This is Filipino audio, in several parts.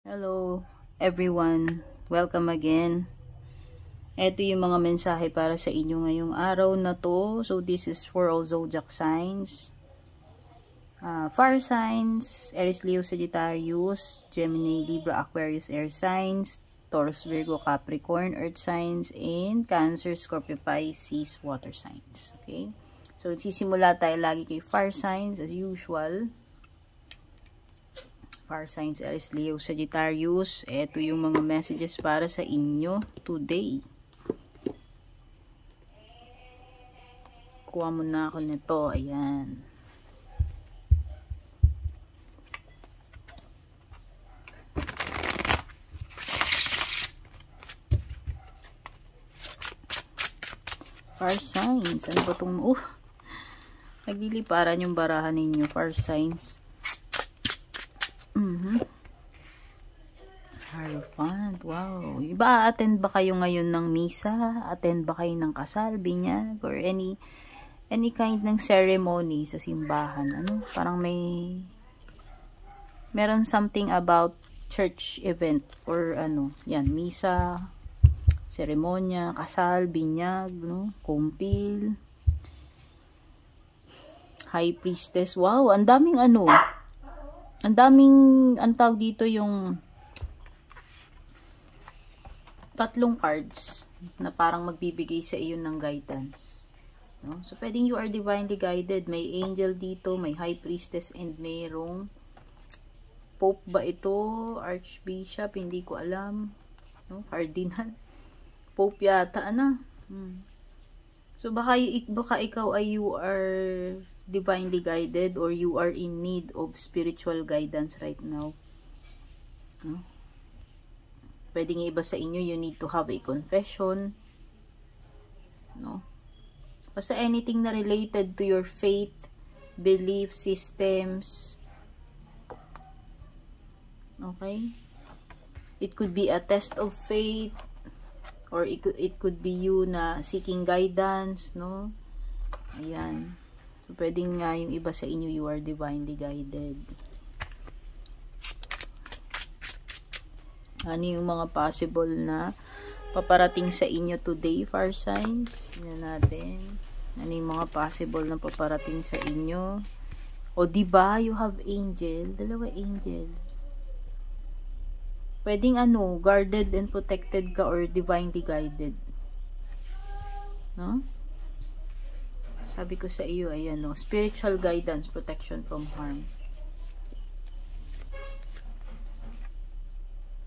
Hello everyone, welcome again. Ito yung mga mensahe para sa inyo ngayong araw na to. So this is for all zodiac signs. Fire signs, Aries, Leo, Sagittarius, Gemini, Libra, Aquarius, air signs, Taurus, Virgo, Capricorn, earth signs, and Cancer, Scorpio, Pisces, water signs. Okay? So sisimula tayo lagi kay fire signs as usual. Fire signs, Aries, Leo, Sagittarius. Ito yung mga messages para sa inyo today. Kuha muna ako nito. Ayan. Fire signs. Ano ba itong... nagliliparan yung barahan ninyo. Fire signs. Hierophant. Wow. Iba, attend ba kayo ngayon ng misa? Attend ba kayo ng kasal, binyag, or any kind ng ceremony sa simbahan? Ano? Parang meron something about church event or ano, yan, misa, seremonya, kasal, binyag, no? Kumpil, high priestess. Wow, ang daming ano. Ang daming, ang tawag dito yung tatlong cards na parang magbibigay sa iyo ng guidance. No? So, pwedeng you are divinely guided. May angel dito, may high priestess, and mayroong pope ba ito? Archbishop, hindi ko alam. No? Cardinal. Pope yata, ano? So, baka ikaw ay you are divinely guided or you are in need of spiritual guidance right now. No? Pwedeng iba sa inyo, you need to have a confession. No? Basta anything na related to your faith, belief systems. Okay? It could be a test of faith, or it could be you na seeking guidance, no? Ayan. So, pwedeng nga yung iba sa inyo, you are divinely guided. Ano yung mga possible na paparating sa inyo today, fire signs? Tingnan natin. Ano yung mga possible na paparating sa inyo? O diba, you have angel. Dalawa angel. Pwedeng ano, guarded and protected ka or divinely guided. No? Sabi ko sa iyo, ayan, no? Spiritual guidance, protection from harm.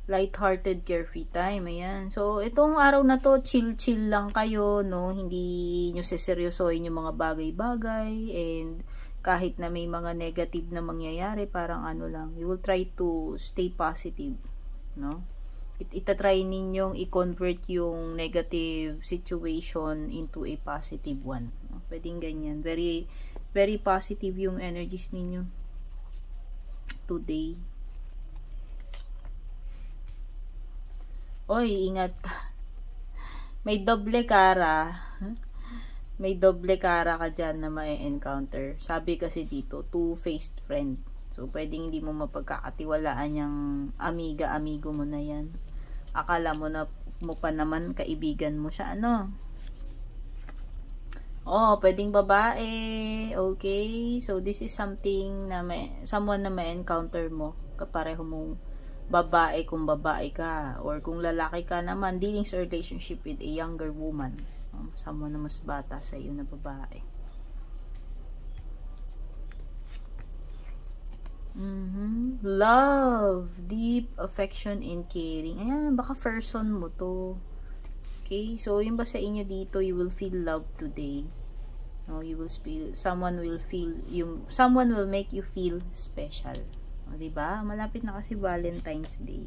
Light-hearted, carefree time. Ayan. So, itong araw na to, chill-chill lang kayo, no? Hindi nyo seseryosohin yung mga bagay-bagay. And kahit na may mga negative na mangyayari, parang ano lang, you will try to stay positive, no? Itatry ninyong i-convert yung negative situation into a positive one. No? Pwedeng ganyan. Very, very positive yung energies ninyo today. Oy, ingat. May doble cara. May doble cara ka dyan na ma-encounter. Sabi kasi dito, two-faced friend. So, pwedeng hindi mo mapagkakatiwalaan yung amiga-amigo mo na yan. Akala mo na mo pa naman kaibigan mo siya. Ano? Oh, pwedeng babae. Okay. So, this is something na someone na ma-encounter mo. Kapareho mong babae kung babae ka, or kung lalaki ka naman, dealings or relationship with a younger woman, someone na mas bata sa iyo na babae. Love, deep affection and caring. Ayan, baka person mo to. Okay, so yung ba sa inyo dito, you will feel love today. No, you will feel, someone will make you feel special. O, diba? Malapit na kasi Valentine's Day.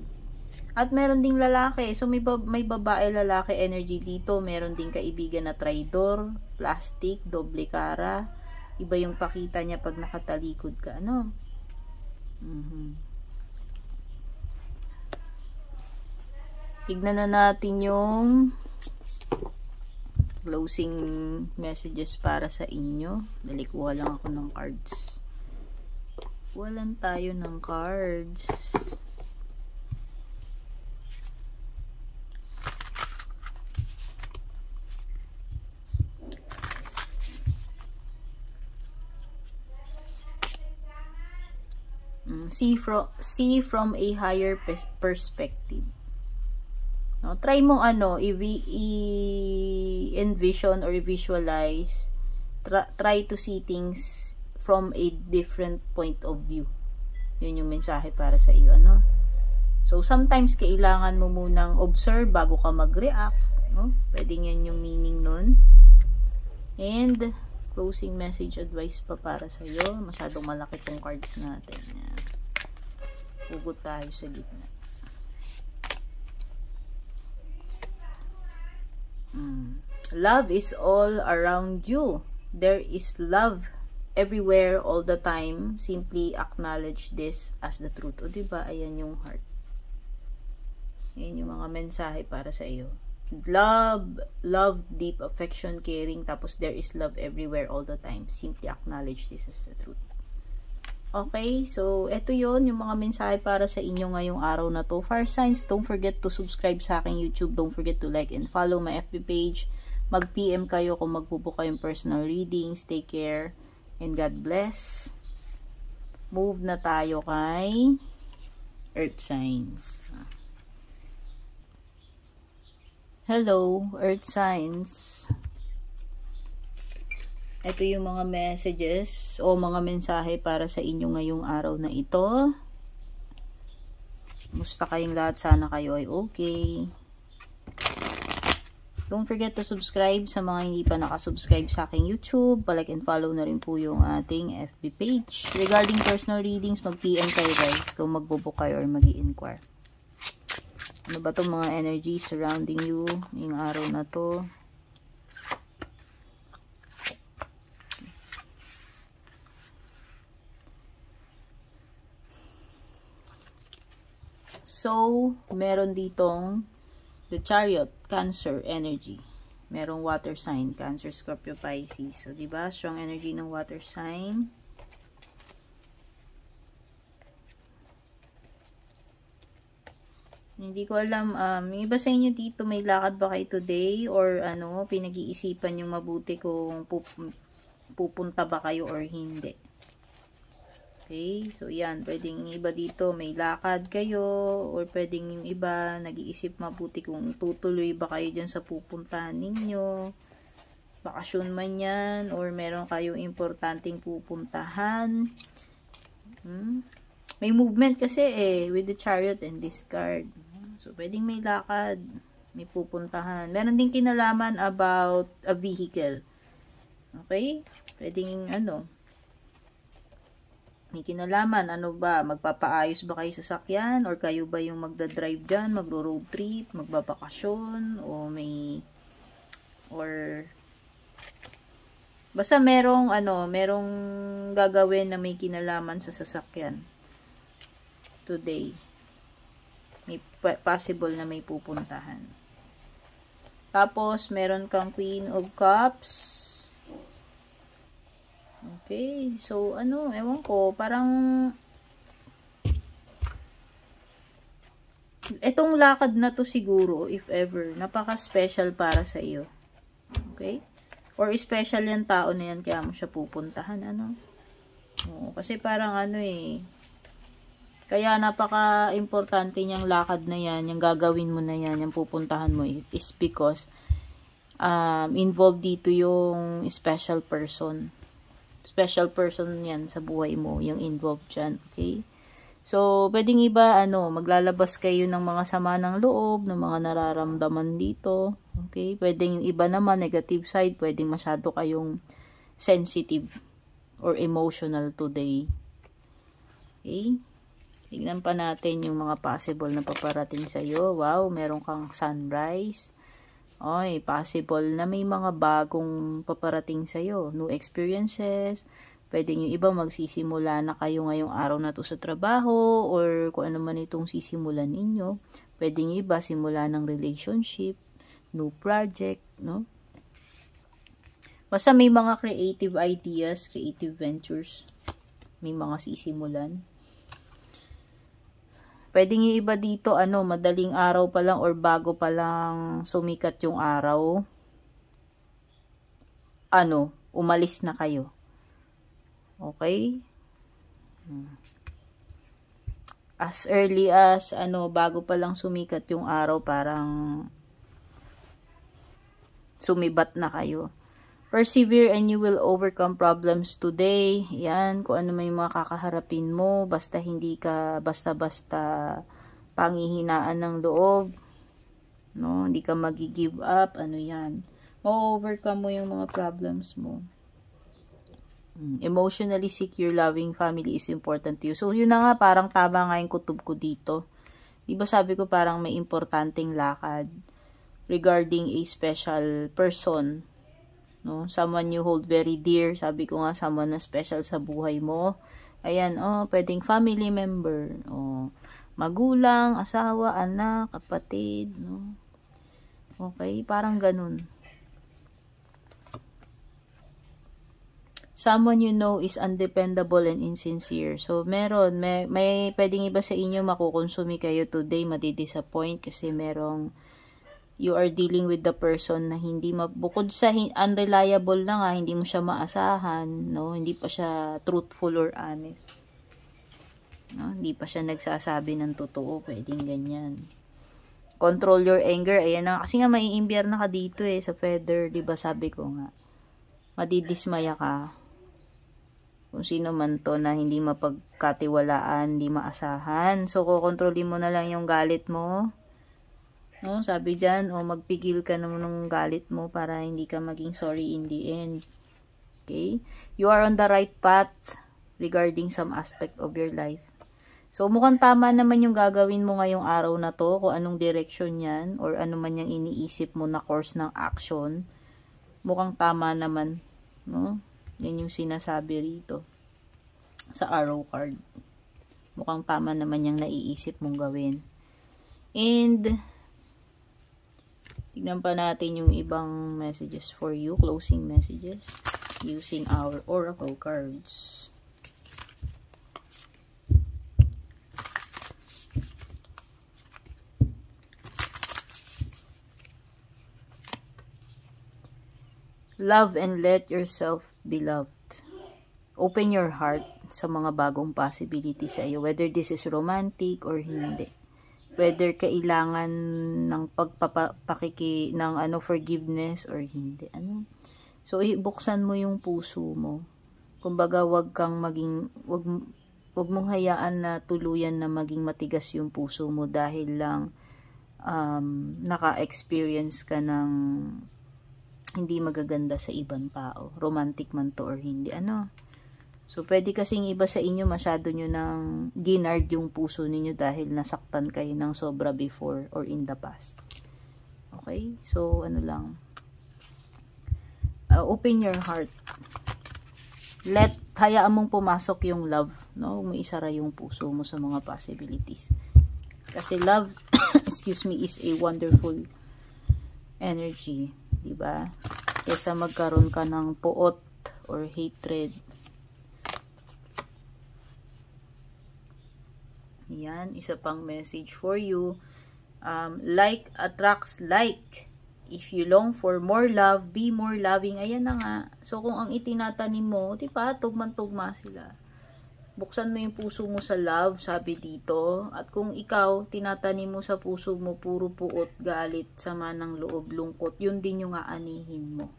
At meron ding lalaki. So, may babae, lalaki energy dito. Meron ding kaibigan na traidor, plastic, doble cara. Iba yung pakita niya pag nakatalikod ka. Ano? Tignan na natin yung closing messages para sa inyo. Dalikuha lang ako ng cards. Walan tayo ng cards. See from a higher perspective. No, try mo i-envision or i-visualize. Try to see things from a different point of view. Yun yung mensahe para sa iyo, So, sometimes, kailangan mo munang observe bago ka mag-react, Pwedeng yan yung meaning nun. And, closing message advice pa para sa iyo. Masyadong malaki tong cards natin. Yan. Hugot tayo sa gitna. Love is all around you. There is love everywhere all the time. Simply acknowledge this as the truth. O diba? Ayan yung heart. Ayan yung mga mensahe para sa iyo. Love, deep affection, caring. Tapos there is love everywhere all the time. Simply acknowledge this as the truth. Okay, so eto yon yung mga mensahe para sa inyo ngayong araw na to. Fire signs, don't forget to subscribe sa aking YouTube. Don't forget to like and follow my FB page. Mag-PM kayo kung magbubook kayong personal readings. Take care and God bless. Move na tayo kay Earth signs. Hello, Earth signs. Ito yung mga messages o mga mensahe para sa inyo ngayong araw na ito. Musta kayong lahat? Sana kayo ay okay. Don't forget to subscribe sa mga hindi pa nakasubscribe sa aking YouTube. Palike and follow na rin po yung ating FB page. Regarding personal readings, mag-PM kayo guys kung magbubook kayo or mag-i-inquire. Ano ba itong mga energies surrounding you ngayong araw na to? So, meron ditong the Chariot, Cancer energy. Merong water sign, Cancer, Scorpio, Pisces. So, diba? Strong energy ng water sign. Hindi ko alam, yung iba sa inyo dito, may lakad ba kayo today? Or pinag-iisipan yung mabuti kung pupunta ba kayo or hindi. Okay, so yan, pwedeng yung iba dito may lakad kayo or pwedeng yung iba nag-iisip mabuti kung tutuloy ba kayo dyan sa pupuntahan ninyo. Bakasyon man yan or meron kayong importanteng pupuntahan. May movement kasi with the Chariot and this card. So, pwedeng may lakad, may pupuntahan. Meron din kinalaman about a vehicle. Okay? Pwedeng may kinalaman, magpapaayos ba kayo sa sakyan or kayo ba yung magdadrive dyan, magro-road trip, magbabakasyon basta merong gagawin na may kinalaman sa sasakyan today. May possible na may pupuntahan. Tapos meron kang Queen of Cups. Okay, so ewan ko, parang itong lakad na to siguro, if ever, napaka-special para sa iyo. Okay? Or special yung tao na yan, kaya mo siya pupuntahan, Oo, kasi parang kaya napaka-importante niyang lakad na yan, yung gagawin mo na yan, yung pupuntahan mo is because involved dito yung special person. Special person yan sa buhay mo, yung involved dyan, okay? So, pwedeng iba, maglalabas kayo ng mga sama ng loob, ng mga nararamdaman dito, okay? Pwedeng yung iba naman, negative side, pwedeng masyado kayong sensitive or emotional today. Okay? Tignan pa natin yung mga possible na paparating sa'yo. Wow, meron kang sunrise. Oy, possible na may mga bagong paparating sa'yo. New experiences. Pwede yung iba magsisimula na kayo ngayong araw na to sa trabaho or kung ano man itong sisimulan ninyo. Pwede yung iba simula ng relationship, new project, no? Basta may mga creative ideas, creative ventures. May mga sisimulan. Pwedeng yung iba dito, madaling araw pa lang or bago pa lang sumikat yung araw. Umalis na kayo. Okay? as early as, bago pa lang sumikat yung araw, parang sumibat na kayo. Persevere and you will overcome problems today. Yan, kung ano may mga kakaharapin mo, basta hindi ka basta-basta panghihinaan ng loob. No, hindi ka magi-give up, yan. Ma-overcome mo yung mga problems mo. Emotionally secure, loving family is important to you. So, yun na nga, parang tama nga yung kutob ko dito. Diba sabi ko parang may importanteng lakad regarding a special person. No? Someone you hold very dear. Sabi ko nga, someone na special sa buhay mo. Ayan, pwedeng family member. Magulang, asawa, anak, kapatid. No? Okay, parang ganun. Someone you know is undependable and insincere. So, may pwedeng iba sa inyo makukonsumi kayo today, madidisappoint kasi you are dealing with the person na hindi bukod sa unreliable na nga, hindi mo siya maasahan, no? Hindi pa siya truthful or honest. No? Hindi pa siya nagsasabi ng totoo, pwedeng ganyan. Control your anger, ayan na, kasi nga maiimbyer na ka dito sa feather, 'di ba sabi ko nga. Madidismaya ka. Kung sino man to na hindi mapagkatiwalaan, hindi maasahan. So, kukontrolin mo na lang yung galit mo. No, sabi dyan, magpigil ka naman ng galit mo para hindi ka maging sorry in the end. Okay? You are on the right path regarding some aspect of your life. So, mukhang tama naman yung gagawin mo ngayong araw na to, kung anong direction yan, or ano man yung iniisip mo na course ng action. Mukhang tama naman, no? Yan yung sinasabi rito sa arrow card. Mukhang tama naman yung naiisip mong gawin. And tignan pa natin yung ibang messages for you, closing messages, using our oracle cards. Love and let yourself be loved. Open your heart sa mga bagong possibilities sa iyo, whether this is romantic or hindi. Whether kailangan ng forgiveness or hindi. So, ibuksan mo yung puso mo. Kumbaga, wag mong hayaan na tuluyan na maging matigas yung puso mo dahil lang naka-experience ka ng hindi magaganda sa ibang tao. Romantic man to or hindi. So, pwede kasing iba sa inyo masyado nyo nang ginard yung puso ninyo dahil nasaktan kayo ng sobra before or in the past. Okay? So, open your heart. Hayaan mong pumasok yung love. No? Isara yung puso mo sa mga possibilities. Kasi love, excuse me, is a wonderful energy. Diba? Kesa magkaroon ka ng puot or hatred. Yan, isa pang message for you. Like attracts like. If you long for more love, be more loving. Ayan na nga. So, kung ang itinatanim mo, diba, tugman-tugma sila. Buksan mo yung puso mo sa love, sabi dito. At kung ikaw, tinatanim mo sa puso mo, puro puot, galit, sama ng loob, lungkot, yun din yung aanihin mo.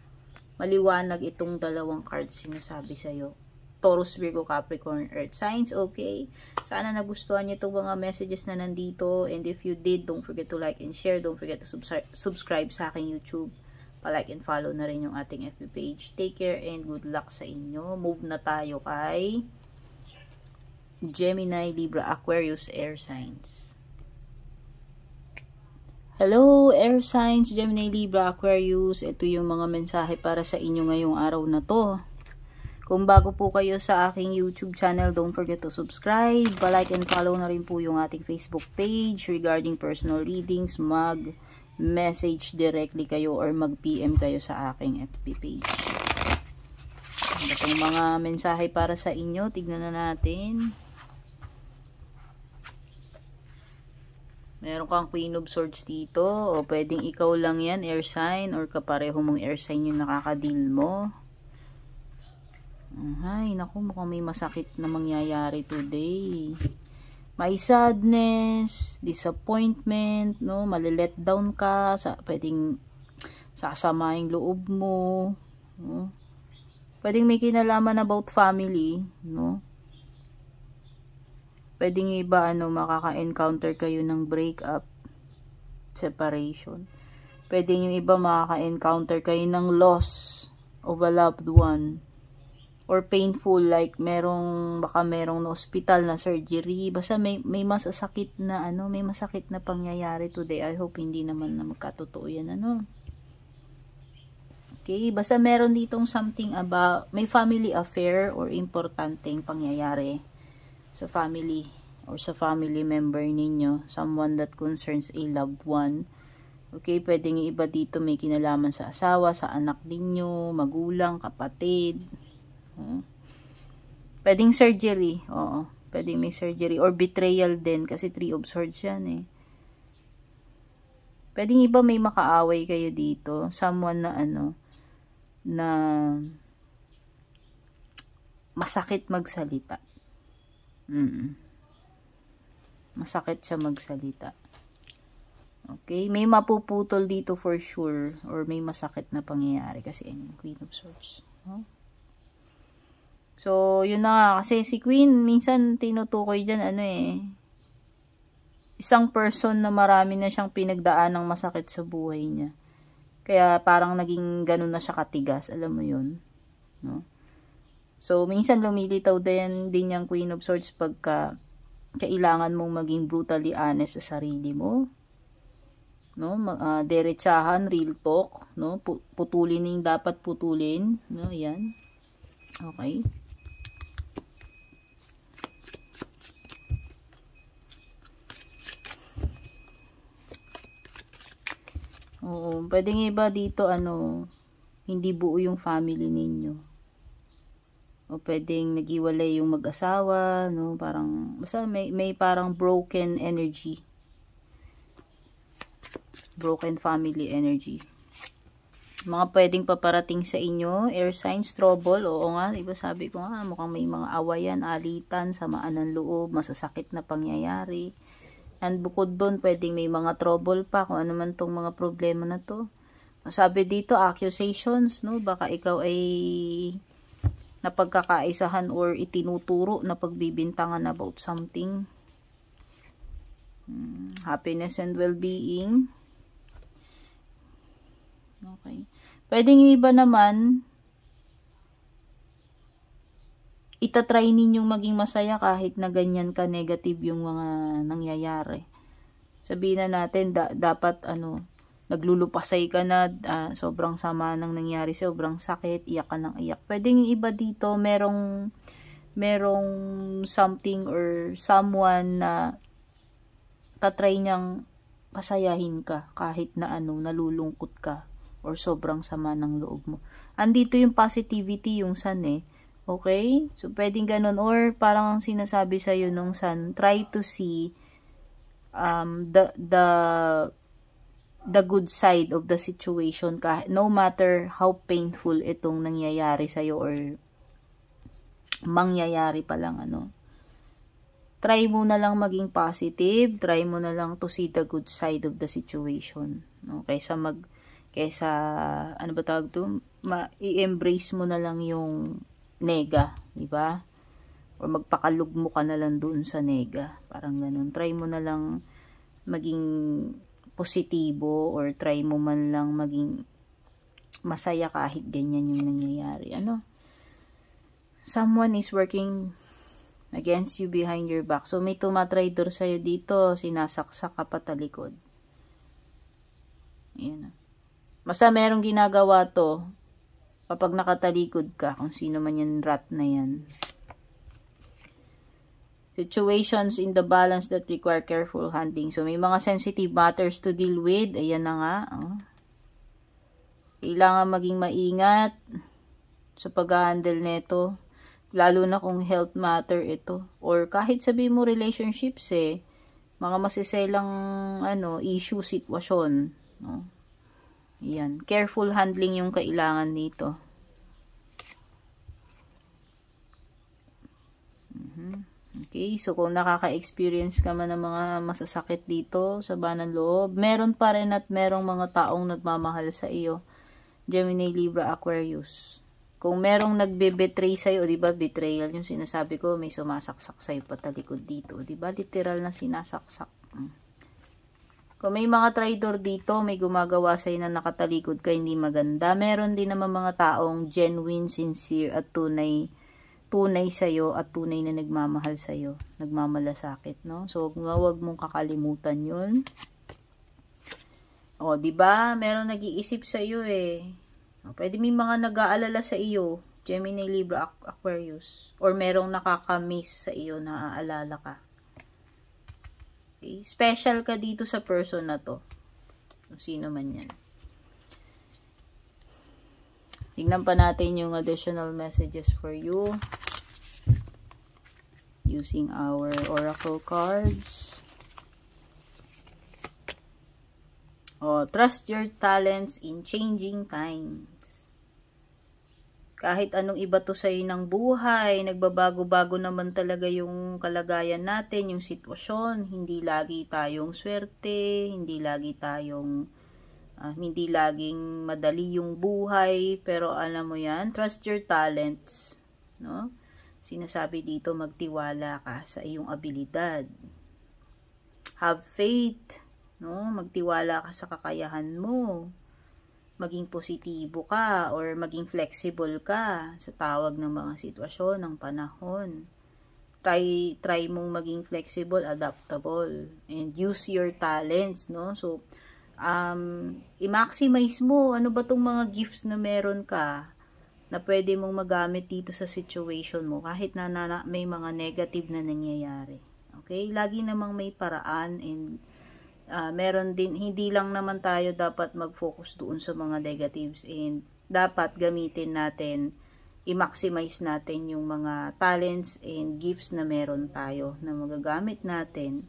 Maliwanag itong dalawang cards sinasabi sa'yo. Taurus, Virgo, Capricorn, Earth signs, okay? Sana nagustuhan niyo itong mga messages na nandito. And if you did, don't forget to like and share. Don't forget to subscribe sa aking YouTube. Pa-like and follow na rin yung ating FB page. Take care and good luck sa inyo. Move na tayo kay Gemini, Libra, Aquarius, air signs. Hello, air signs, Gemini, Libra, Aquarius. Ito yung mga mensahe para sa inyo ngayong araw na to. Kung bago po kayo sa aking YouTube channel, don't forget to subscribe. Pa-like and follow na rin po yung ating Facebook page regarding personal readings. Mag-message directly kayo or mag-PM kayo sa aking FB page. Itong mga mensahe para sa inyo, tignan na natin. Meron kang Queen of Swords dito. O pwedeng ikaw lang yan, air sign, or kapareho mong air sign yung nakaka-deal mo. Ay, naku, mukhang may masakit na mangyayari today. may sadness, disappointment, no? Malilet down ka, pwedeng sasama yung loob mo, no? Pwedeng may kinalaman about family, no? Pwedeng iba, makaka-encounter kayo ng breakup, separation. Pwedeng yung iba makaka-encounter kayo ng loss of a loved one. Or painful, like baka merong na hospital na surgery. Basta may masasakit na, may masakit na pangyayari today. I hope hindi naman na magkatotoo yan, Okay, basta meron ditong something about, may family affair or importanteng pangyayari sa family or sa family member ninyo. Someone that concerns a loved one. Okay, pwedeng yung iba dito may kinalaman sa asawa, sa anak ninyo, magulang, kapatid. Pwedeng surgery. Oo. Pwedeng may surgery. Or betrayal din. Kasi 3 of Swords yan eh. Pwedeng iba may makaaway kayo dito. Someone na na masakit magsalita. Masakit siya magsalita. Okay? May mapuputol dito for sure. Or may masakit na pangyayari. Kasi Queen of Swords. So, yun na nga. Kasi si Queen, minsan tinutukoy dyan, isang person na marami na siyang pinagdaan ng masakit sa buhay niya. Kaya parang naging ganun na siya katigas. Alam mo yun. No? So, minsan lumilitaw din yung Queen of Swords pagka kailangan mong maging brutally honest sa sarili mo. No? Derechahan, real talk. No? Putulin yung dapat putulin. No? Yan. Okay. Oo, pwedeng iba dito, hindi buo yung family ninyo. O pwedeng naghiwalay yung mag-asawa, no? Parang, basta may parang broken energy. Broken family energy. Mga pwedeng paparating sa inyo, air signs, trouble, oo nga, diba sabi ko nga, mukhang may mga awayan, alitan, samaan ng loob, masasakit na pangyayari. And bukod doon, pwedeng may mga trouble pa, kung ano man tong mga problema na to. Sabi dito, accusations, no? Baka ikaw ay napagkakaisahan or itinuturo na pagbibintangan about something. Happiness and well-being. Okay. Pwedeng yung iba naman, itatry ninyong maging masaya kahit na ganyan ka negative yung mga nangyayari. Sabihin na natin, dapat naglulupasay ka na, sobrang sama ng nangyari, sobrang sakit, iyak ka ng iyak. Pwedeng yung iba dito, merong something or someone na tatry niyang pasayahin ka kahit na nalulungkot ka or sobrang sama ng loob mo. Andito yung positivity, yung sun eh. Okay? So, pwedeng ganun. Or, parang sinasabi sa'yo nung sun, try to see the good side of the situation. No matter how painful itong nangyayari sa'yo or mangyayari pa lang, try mo na lang maging positive. Try mo na lang to see the good side of the situation. No? Kaysa ano ba tawag to? I-embrace mo na lang yung nega, di ba? O magpakalugmo ka na lang doon sa nega. Parang ganun. Try mo na lang maging positibo or try mo man lang maging masaya kahit ganyan yung nangyayari. Someone is working against you behind your back. So, may tumatraidor sa'yo dito. Sinasaksak ka patalikod. Ayan. Basta merong ginagawa to kapag nakatalikod ka, kung sino man yung rat na yan. Situations in the balance that require careful handling. So, may mga sensitive matters to deal with. Ayan na nga. Kailangan maging maingat sa pag-handle nito. Lalo na kung health matter ito. Or kahit sabi mo relationships mga masiselang issue, sitwasyon. No? Ayan. Careful handling yung kailangan dito. Okay, so kung nakaka-experience ka man ng mga masasakit dito sa banang loob, meron pa rin at merong mga taong nagmamahal sa iyo. Gemini, Libra, Aquarius. Kung merong nagbe-betray sa'yo, di ba, betrayal yung sinasabi ko, may sumasaksak sa'yo patalikod dito. Di ba, literal na sinasaksak. Kung may mga traitor dito, may gumagawa sa'yo na nakatalikod ka, hindi maganda. Meron din naman mga taong genuine, sincere, at tunay sa'yo, at tunay na nagmamahal sa'yo. Nagmamalasakit, no? So, wag mong kakalimutan yun. O, di ba? Meron nag-iisip sa'yo eh. Pwede may mga nag-aalala sa iyo, Gemini, Libra, Aquarius. Or merong nakakamiss sa iyo na aalala ka. Okay? Special ka dito sa person na to. Kung sino man yan. Tingnan pa natin yung additional messages for you. Using our oracle cards. Trust your talents in changing times. Kahit anong iba to sa'yo ng buhay, nagbabago-bago naman talaga yung kalagayan natin, yung sitwasyon. Hindi lagi tayong swerte, hindi laging madali yung buhay, pero alam mo yan, trust your talents, no? Sinasabi dito, magtiwala ka sa iyong abilidad. Have faith, no? Magtiwala ka sa kakayahan mo. Maging positibo ka or maging flexible ka sa tawag ng mga sitwasyon, ng panahon. Try mong maging flexible, adaptable, and use your talents, no? So, i-maximize mo ano ba tong mga gifts na meron ka na pwede mong magamit dito sa situation mo kahit na may mga negative na nangyayari. Okay? Lagi namang may paraan, and meron din, hindi lang naman tayo dapat mag-focus doon sa mga negatives, and dapat gamitin natin, i-maximize natin yung mga talents and gifts na meron tayo na magagamit natin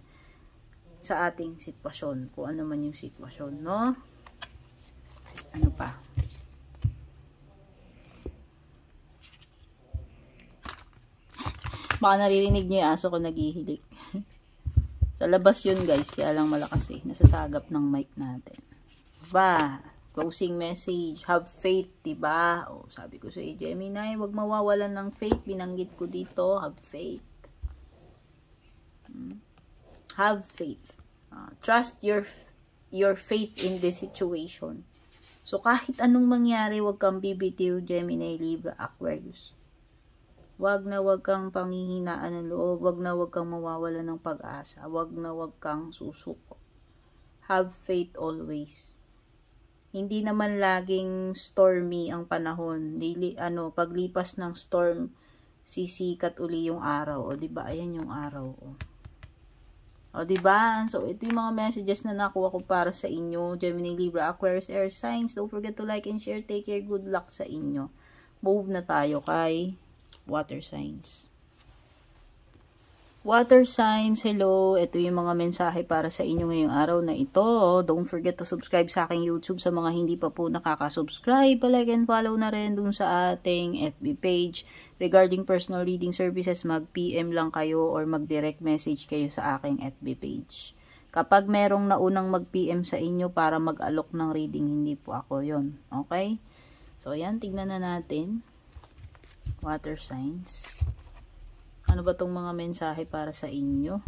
sa ating sitwasyon, kung ano man yung sitwasyon, no? Ano pa? Baka naririnig nyo yung aso ko naghihilik. Sa labas yun guys, kaya lang malakas eh. Nasasagap ng mic natin. Diba? Closing message. Have faith, diba? O, sabi ko sa Gemini, wag mawawalan ng faith. Binanggit ko dito, have faith. Have faith. Trust your faith in this situation. So, kahit anong mangyari, wag kang bibitiw, Gemini, Libra, Aquarius. Wag na wag kang panghihinaan ng loob. Wag na wag kang mawawalan ng pag-asa. Wag na wag kang susuko. Have faith always. Hindi naman laging stormy ang panahon. Paglipas ng storm, sisikat uli yung araw. O, diba? Ayan yung araw. O, diba? So, ito yung mga messages na nakuha ko para sa inyo. Gemini, Libra, Aquarius, Air Signs. Don't forget to like and share. Take care. Good luck sa inyo. Move na tayo kay water signs. Water signs, hello. Ito yung mga mensahe para sa inyo ngayong araw na ito. Don't forget to subscribe sa aking YouTube sa mga hindi pa po nakaka-subscribe. Like and follow na rin dun sa ating FB page. Regarding personal reading services, mag-PM lang kayo or mag-direct message kayo sa aking FB page. Kapag merong naunang mag-PM sa inyo para mag-alok ng reading, hindi po ako yon. Okay? So, ayan, tignan na natin. Water signs. Ano ba tong mga mensahe para sa inyo?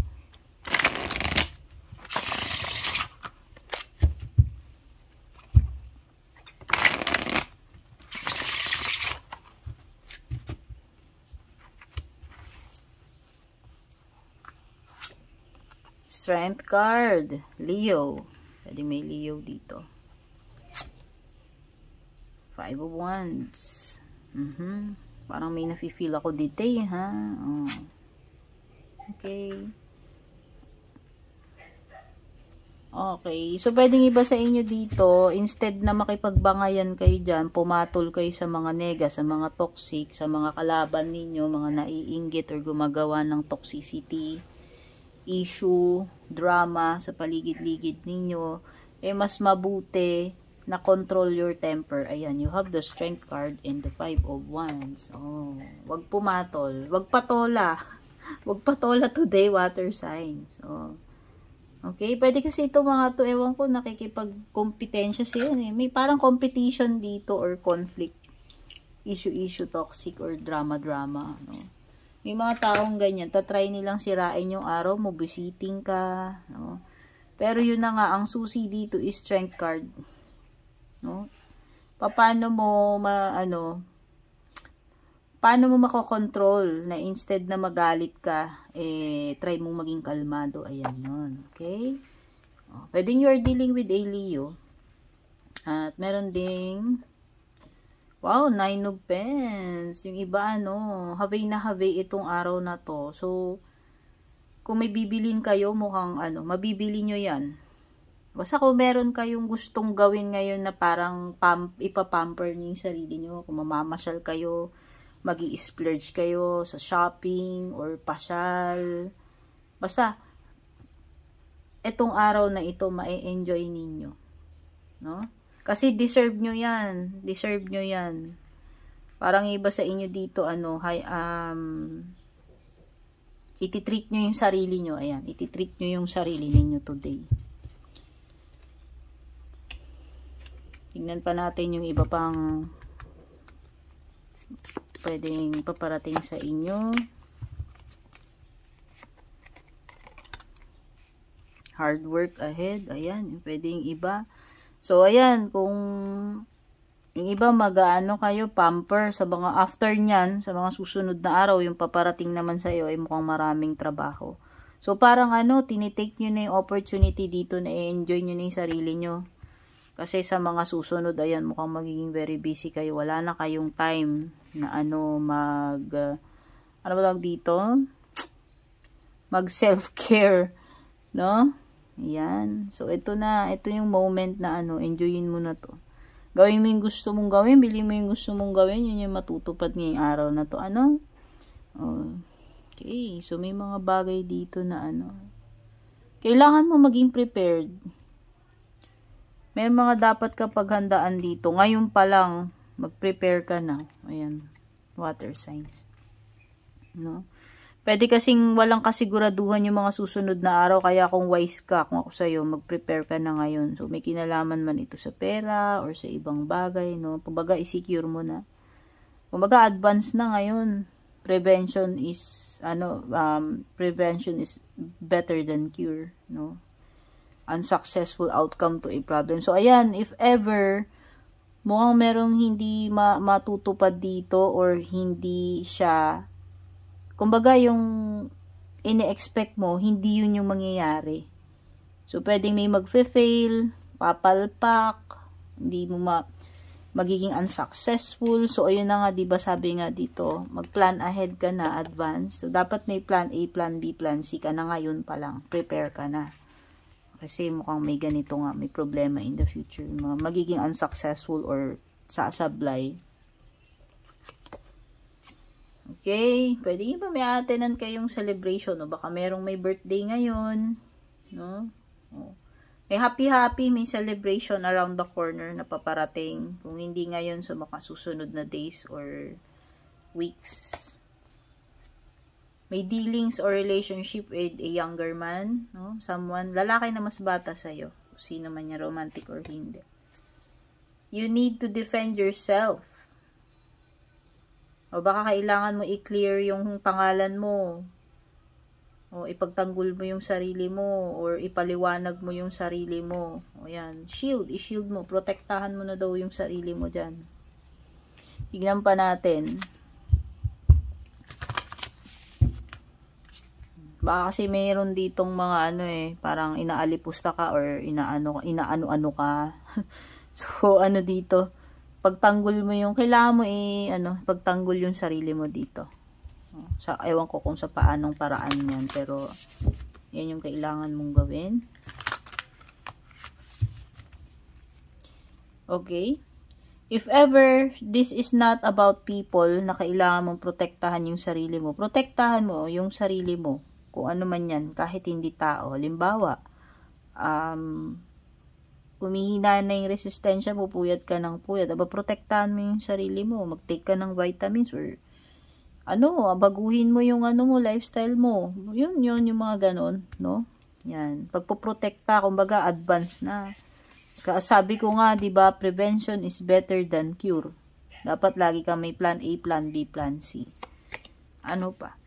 Strength card. Leo. Pwede may Leo dito. Five of Wands. Parang may nafe-feel ako dito eh, ha? Oh. Okay. Okay. So, pwedeng iba sa inyo dito, instead na makipagbangayan kayo dyan, pumatol kayo sa mga nega, sa mga toxic, sa mga kalaban ninyo, mga naiinggit or gumagawa ng toxicity, issue, drama sa paligid-ligid ninyo, eh mas mabuti na control your temper. Ayan, you have the Strength card and the Five of Wands. Oh, wag pumatol, wag patola. Huwag patola today, water signs. Oh. Okay, pwede kasi ito mga to, ewan ko, nakikipag-kompetensya siya. May parang competition dito or conflict. Issue, toxic, or drama. No? May mga taong ganyan, tatry nilang sirain yung araw mo, visiting ka. No? Pero yun na nga, ang susi dito is strength card. No? Paano mo paano mo makokontrol na instead na magalit ka, try mong maging kalmado. Ayan yun. Okay? Pwedeng you are dealing with a Leo. At meron ding, wow, 9 of Pens. Yung iba, havay na havay itong araw na to. So, kung may bibilin kayo, mukhang, mabibili nyo yan. Basta kung meron kayong gustong gawin ngayon na parang ipapamper nyo yung sarili nyo, kung mamamasyal kayo, magi-splurge kayo sa shopping or pasyal. Basta, etong araw na ito, ma-enjoy ninyo. No? Kasi deserve nyo yan. Deserve nyo yan. Parang iba sa inyo dito, ititreat nyo yung sarili nyo. Ayan, ititreat nyo yung sarili ninyo today. Tingnan pa natin yung iba pang pwedeng paparating sa inyo. Hard work ahead. Ayan, pwedeng iba. So, ayan, kung yung iba kayo, pamper sa mga after nyan, sa mga susunod na araw, yung paparating naman sa iyo ay mukhang maraming trabaho. So, parang tinitake nyo na yung opportunity dito na i-enjoy nyo na yung sarili nyo. Kasi sa mga susunod, ayan, mukhang magiging very busy kayo. Wala na kayong time na mag self-care, no? Ayan. So, ito yung moment na enjoyin mo na to. Gawin mo yung gusto mong gawin, bili mo yung gusto mong gawin, yun yung matutupad ngayong araw na to. Okay. So, may mga bagay dito na kailangan mo maging prepared. May mga dapat ka paghandaan dito. Ngayon pa lang, mag-prepare ka na. Ayan, water signs. No? Pwede kasing walang kasiguraduhan yung mga susunod na araw. Kaya kung wise ka, kung ako sa'yo, mag-prepare ka na ngayon. So, may kinalaman man ito sa pera or sa ibang bagay. No? Kumbaga, i-secure mo na. Kumbaga, advance na ngayon. Prevention is better than cure. No? Unsuccessful outcome to a problem. So, ayan, if ever mukhang merong hindi matutupad dito or hindi siya, kumbaga yung ini-expect mo, hindi yun yung mangyayari. So, pwedeng may magfe-fail, papalpak, hindi mo magiging unsuccessful. So, ayun na nga, diba sabi nga dito, mag-plan ahead ka na, advance. So, dapat may plan A, plan B, plan C ka na ngayon pa lang. Prepare ka na. Kasi mukhang may ganito nga, may problema in the future. Magiging unsuccessful or sasablay. Okay, pwede ba may attenan kayong celebration, o baka merong may birthday ngayon, no? May happy, may celebration around the corner na paparating. Kung hindi ngayon, sa mga susunod na days or weeks. May dealings or relationship with a younger man, no? Someone, lalaki na mas bata sa'yo. Sino man niya, romantic or hindi. You need to defend yourself. O baka kailangan mo i-clear yung pangalan mo. O ipagtanggol mo yung sarili mo. Or ipaliwanag mo yung sarili mo. O yan. I-shield mo. Protektahan mo na daw yung sarili mo dyan. Tignan pa natin. Baka kasi mayroon ditong mga parang inaalipusta ka or inaano ka. So, dito, pagtanggol mo yung, kailangan mo pagtanggol yung sarili mo dito. Ewan ko kung sa paanong paraan yan, pero yan yung kailangan mong gawin. Okay? If ever this is not about people na kailangan mong protektahan yung sarili mo, protektahan mo yung sarili mo. Kung ano man yan, kahit hindi tao. Halimbawa, humihina na yung resistensya mo, puyat ka ng puyat. Protektahan mo yung sarili mo. Mag-take ka ng vitamins or baguhin mo yung lifestyle mo. Yun, yung mga ganon, no? Yan. Pagpoprotekta, kumbaga, advance na. Sabi ko nga, di ba, prevention is better than cure. Dapat lagi ka may plan A, plan B, plan C. Ano pa?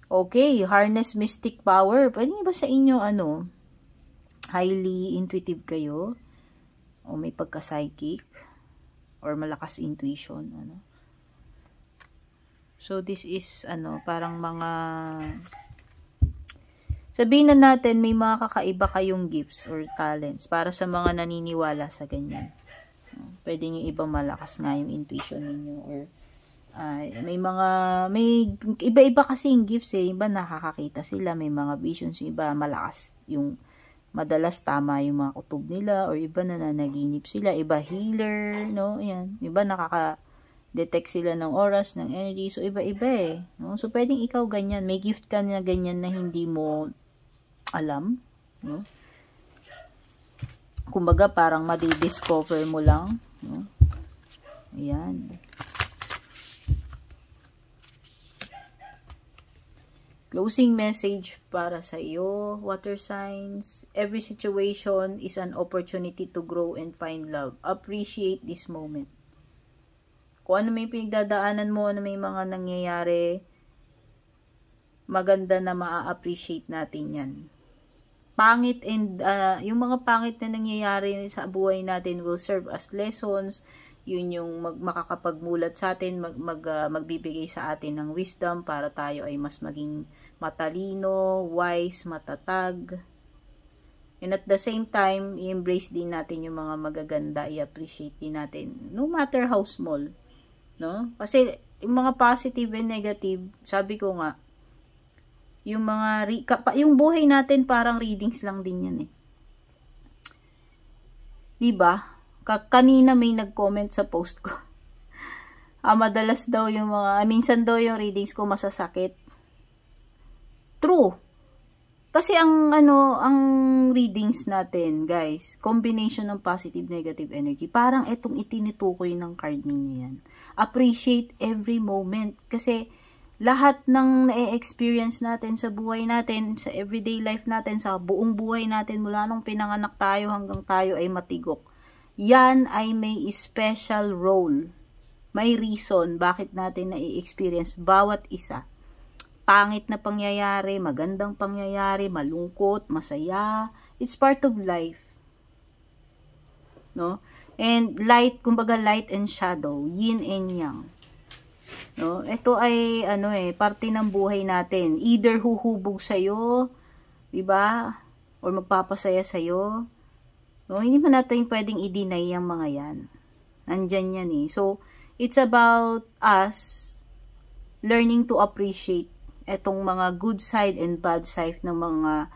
Okay, harness mystic power. Pwede ba sa inyo, highly intuitive kayo? O may pagka-psychic? Or malakas intuition, So, this is, parang mga, sabihin na natin, may mga kakaiba kayong gifts or talents para sa mga naniniwala sa ganyan. Pwede nyo iba malakas nga yung intuition ninyo or may iba-iba kasi yung gifts eh. Iba nakakakita sila, may mga visions, yung iba malakas. Yung madalas tama yung mga kutob nila or iba na nanaginip sila, iba healer, no? Ayan. Iba nakaka-detect sila ng oras, ng energy. So, iba-iba eh. No? So, pwedeng ikaw ganyan. May gift ka na ganyan na hindi mo alam, no? Kumbaga, parang madidiscover mo lang, no? Ayan. Closing message para sa iyo, water signs. Every situation is an opportunity to grow and find love. Appreciate this moment. Kung ano may pinagdadaanan mo, ano may mga nangyayari, maganda na maa-appreciate natin yan. Pangit and yung mga pangit na nangyayari sa buhay natin will serve as lessons. Yun yung makakapagmulat sa atin, magbibigay sa atin ng wisdom para tayo ay mas maging matalino, wise, matatag. And at the same time, i-embrace din natin yung mga magaganda, i-appreciate din natin, no matter how small, no? Kasi yung mga positive and negative, sabi ko nga, yung yung buhay natin parang readings lang din yan eh. 'Di ba? Kanina may nag-comment sa post ko. Madalas daw yung minsan daw yung readings ko masasakit. True. Kasi ang readings natin, guys, combination ng positive negative energy. Parang etong itinitukoy ng card ninyo yan. Appreciate every moment kasi lahat ng na-experience natin sa buhay natin, sa everyday life natin, sa buong buhay natin mula nung pinanganak tayo hanggang tayo ay matigok. Yan ay may special role. May reason bakit natin na-experience bawat isa. Pangit na pangyayari, magandang pangyayari, malungkot, masaya. It's part of life. No? And light, kumbaga light and shadow, yin and yang. No? Ito ay parte ng buhay natin. Either huhubog sa'yo, diba? Or magpapasaya sa'yo. No, hindi man natin pwedeng i-deny yung mga yan. Nandyan yan eh. So, it's about us learning to appreciate etong mga good side and bad side ng mga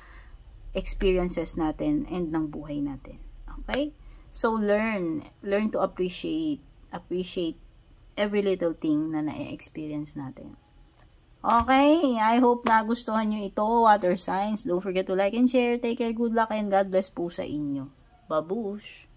experiences natin and ng buhay natin. Okay? So, learn to appreciate every little thing na na-experience natin. Okay? I hope nagustuhan nyo ito, water signs. Don't forget to like and share. Take care, good luck, and God bless po sa inyo. Babush!